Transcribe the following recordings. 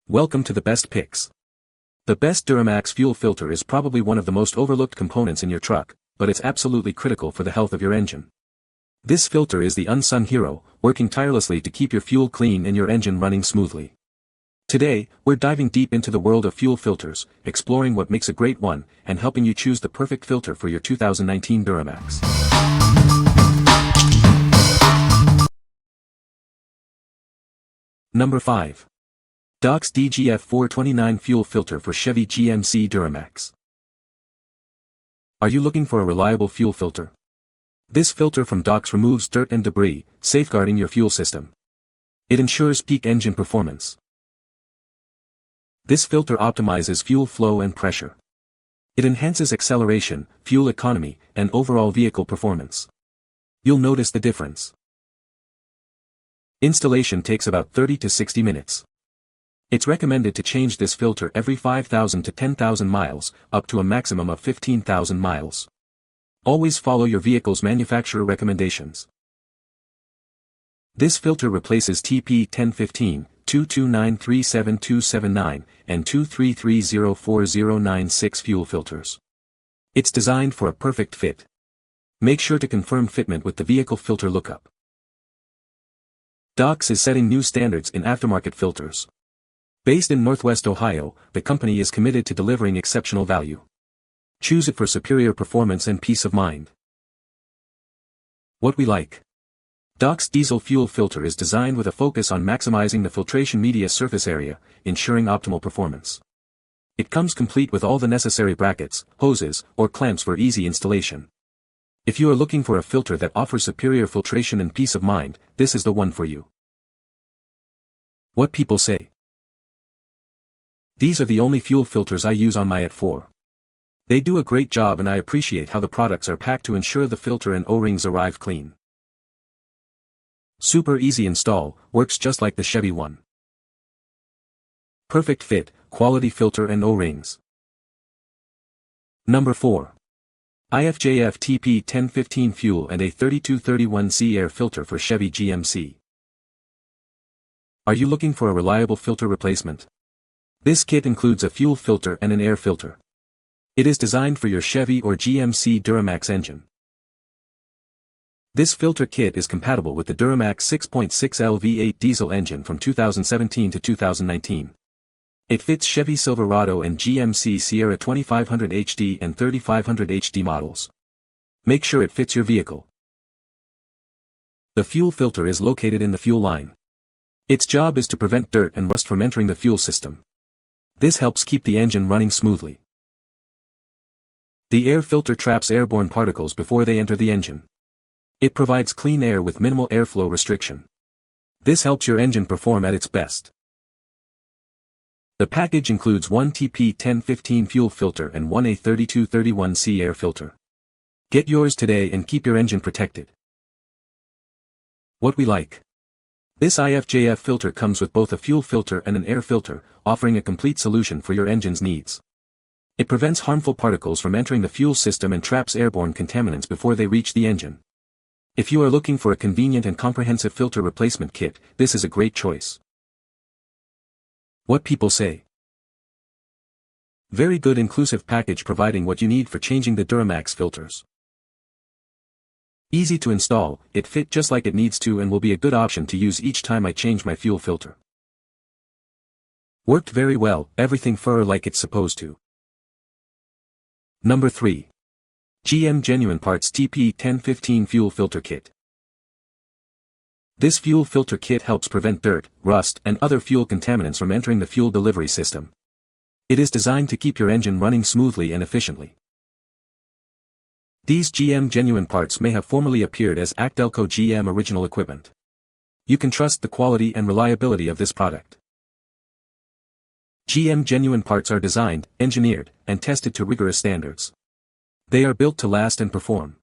Welcome to the best picks. The best Duramax fuel filter is probably one of the most overlooked components in your truck, but it's absolutely critical for the health of your engine. This filter is the unsung hero, working tirelessly to keep your fuel clean and your engine running smoothly. Today, we're diving deep into the world of fuel filters, exploring what makes a great one, and helping you choose the perfect filter for your 2019 Duramax. Number 5. Dox DGF 429 Fuel Filter for Chevy GMC Duramax. Are you looking for a reliable fuel filter? This filter from Dox removes dirt and debris, safeguarding your fuel system. It ensures peak engine performance. This filter optimizes fuel flow and pressure. It enhances acceleration, fuel economy, and overall vehicle performance. You'll notice the difference. Installation takes about 30 to 60 minutes. It's recommended to change this filter every 5,000 to 10,000 miles, up to a maximum of 15,000 miles. Always follow your vehicle's manufacturer recommendations. This filter replaces TP 1015, 229-37279, and 233-04096 fuel filters. It's designed for a perfect fit. Make sure to confirm fitment with the vehicle filter lookup. Dox is setting new standards in aftermarket filters. Based in Northwest Ohio, the company is committed to delivering exceptional value. Choose it for superior performance and peace of mind. What we like. Dox diesel fuel filter is designed with a focus on maximizing the filtration media surface area, ensuring optimal performance. It comes complete with all the necessary brackets, hoses, or clamps for easy installation. If you are looking for a filter that offers superior filtration and peace of mind, this is the one for you. What people say. These are the only fuel filters I use on my iFJF. They do a great job and I appreciate how the products are packed to ensure the filter and O-rings arrive clean. Super easy install, works just like the Chevy one. Perfect fit, quality filter and O-rings. Number 4. iFJF TP 1015 Fuel and a 3231C air filter for Chevy GMC. Are you looking for a reliable filter replacement? This kit includes a fuel filter and an air filter. It is designed for your Chevy or GMC Duramax engine. This filter kit is compatible with the Duramax 6.6L V8 diesel engine from 2017 to 2019. It fits Chevy Silverado and GMC Sierra 2500 HD and 3500 HD models. Make sure it fits your vehicle. The fuel filter is located in the fuel line. Its job is to prevent dirt and rust from entering the fuel system. This helps keep the engine running smoothly. The air filter traps airborne particles before they enter the engine. It provides clean air with minimal airflow restriction. This helps your engine perform at its best. The package includes one TP 1015 fuel filter and one A3231C air filter. Get yours today and keep your engine protected. What we like. This iFJF filter comes with both a fuel filter and an air filter, offering a complete solution for your engine's needs. It prevents harmful particles from entering the fuel system and traps airborne contaminants before they reach the engine. If you are looking for a convenient and comprehensive filter replacement kit, this is a great choice. What people say. Very good inclusive package providing what you need for changing the Duramax filters. Easy to install, it fit just like it needs to and will be a good option to use each time I change my fuel filter. Worked very well, everything fur like it's supposed to. Number 3. GM Genuine Parts TP 1015 Fuel Filter Kit. This fuel filter kit helps prevent dirt, rust, and other fuel contaminants from entering the fuel delivery system. It is designed to keep your engine running smoothly and efficiently. These GM Genuine parts may have formerly appeared as Actelco GM original equipment. You can trust the quality and reliability of this product. GM Genuine parts are designed, engineered, and tested to rigorous standards. They are built to last and perform.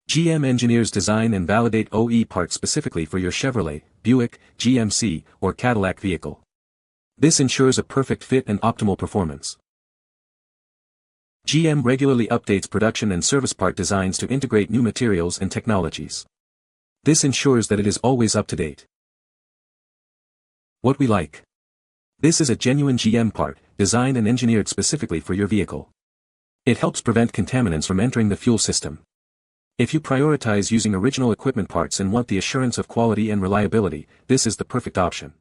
GM engineers design and validate OE parts specifically for your Chevrolet, Buick, GMC, or Cadillac vehicle. This ensures a perfect fit and optimal performance. GM regularly updates production and service part designs to integrate new materials and technologies. This ensures that it is always up to date. What we like. This is a genuine GM part, designed and engineered specifically for your vehicle. It helps prevent contaminants from entering the fuel system. If you prioritize using original equipment parts and want the assurance of quality and reliability, this is the perfect option.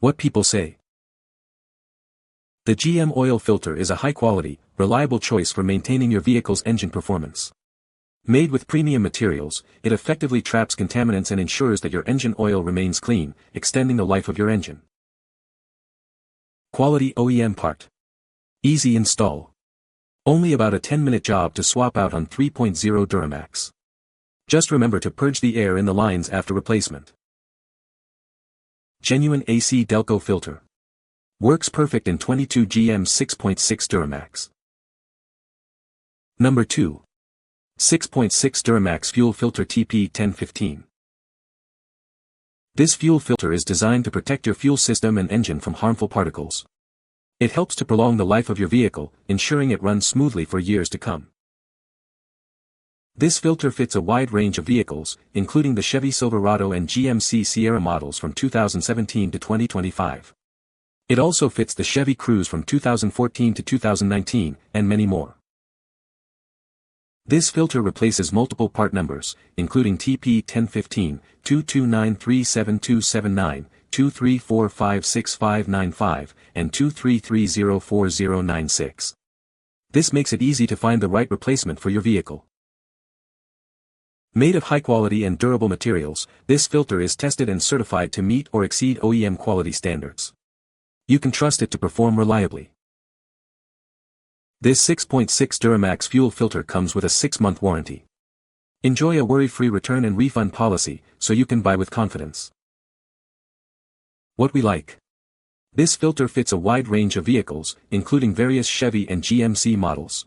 What people say. The GM oil filter is a high-quality, reliable choice for maintaining your vehicle's engine performance. Made with premium materials, it effectively traps contaminants and ensures that your engine oil remains clean, extending the life of your engine. Quality OEM part. Easy install. Only about a 10-minute job to swap out on 3.0 Duramax. Just remember to purge the air in the lines after replacement. Genuine AC Delco filter. Works perfect in 22 GM 6.6 Duramax. Number 2. 6.6 Duramax Fuel Filter TP1015. This fuel filter is designed to protect your fuel system and engine from harmful particles. It helps to prolong the life of your vehicle, ensuring it runs smoothly for years to come. This filter fits a wide range of vehicles, including the Chevy Silverado and GMC Sierra models from 2017 to 2025. It also fits the Chevy Cruze from 2014 to 2019, and many more. This filter replaces multiple part numbers, including TP1015, 2293729, 234565595, and 233404096. This makes it easy to find the right replacement for your vehicle. Made of high-quality and durable materials, this filter is tested and certified to meet or exceed OEM quality standards. You can trust it to perform reliably. This 6.6 Duramax fuel filter comes with a 6-month warranty. Enjoy a worry-free return and refund policy, so you can buy with confidence. What we like. This filter fits a wide range of vehicles, including various Chevy and GMC models.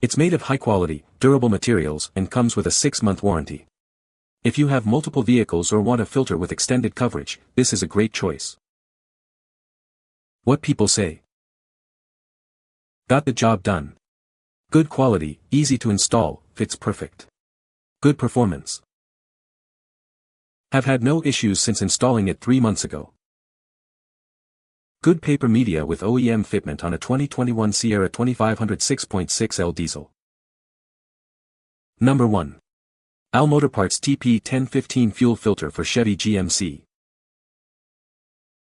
It's made of high-quality, durable materials and comes with a 6-month warranty. If you have multiple vehicles or want a filter with extended coverage, this is a great choice. What people say. Got the job done. Good quality, easy to install, fits perfect. Good performance. Have had no issues since installing it 3 months ago. Good paper media with OEM fitment on a 2021 Sierra 2500 6.6L diesel. Number 1. Allmotorparts TP1015 Fuel Filter for Chevy GMC.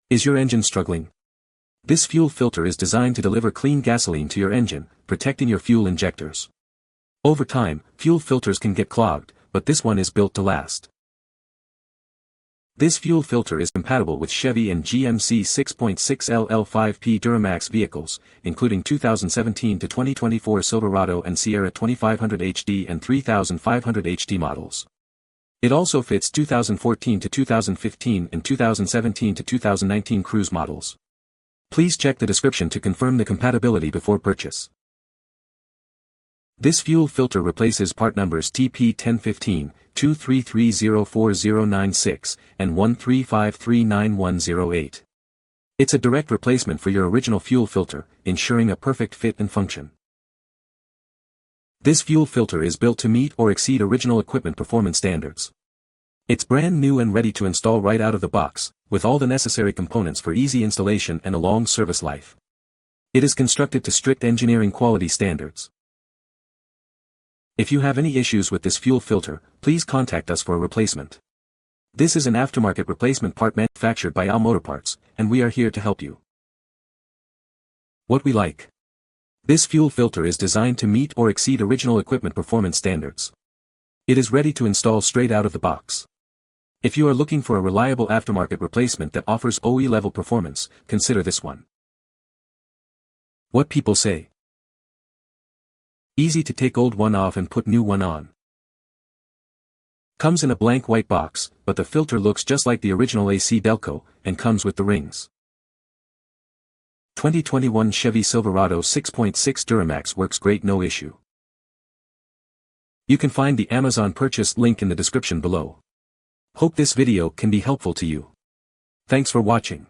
Is your engine struggling? This fuel filter is designed to deliver clean gasoline to your engine, protecting your fuel injectors. Over time, fuel filters can get clogged, but this one is built to last. This fuel filter is compatible with Chevy and GMC 6.6L L5P Duramax vehicles, including 2017 to 2024 Silverado and Sierra 2500 HD and 3500 HD models. It also fits 2014 to 2015 and 2017 to 2019 Cruze models. Please check the description to confirm the compatibility before purchase. This fuel filter replaces part numbers TP1015, 233044096, and 135391108. It's a direct replacement for your original fuel filter, ensuring a perfect fit and function. This fuel filter is built to meet or exceed original equipment performance standards. It's brand new and ready to install right out of the box, with all the necessary components for easy installation and a long service life. It is constructed to strict engineering quality standards. If you have any issues with this fuel filter, please contact us for a replacement. This is an aftermarket replacement part manufactured by Allmotorparts, and we are here to help you. What we like. This fuel filter is designed to meet or exceed original equipment performance standards. It is ready to install straight out of the box. If you are looking for a reliable aftermarket replacement that offers OE-level performance, consider this one. What people say. Easy to take old one off and put new one on. Comes in a blank white box, but the filter looks just like the original AC Delco, and comes with the rings. 2021 Chevy Silverado 6.6 Duramax works great, no issue. You can find the Amazon purchase link in the description below. Hope this video can be helpful to you. Thanks for watching.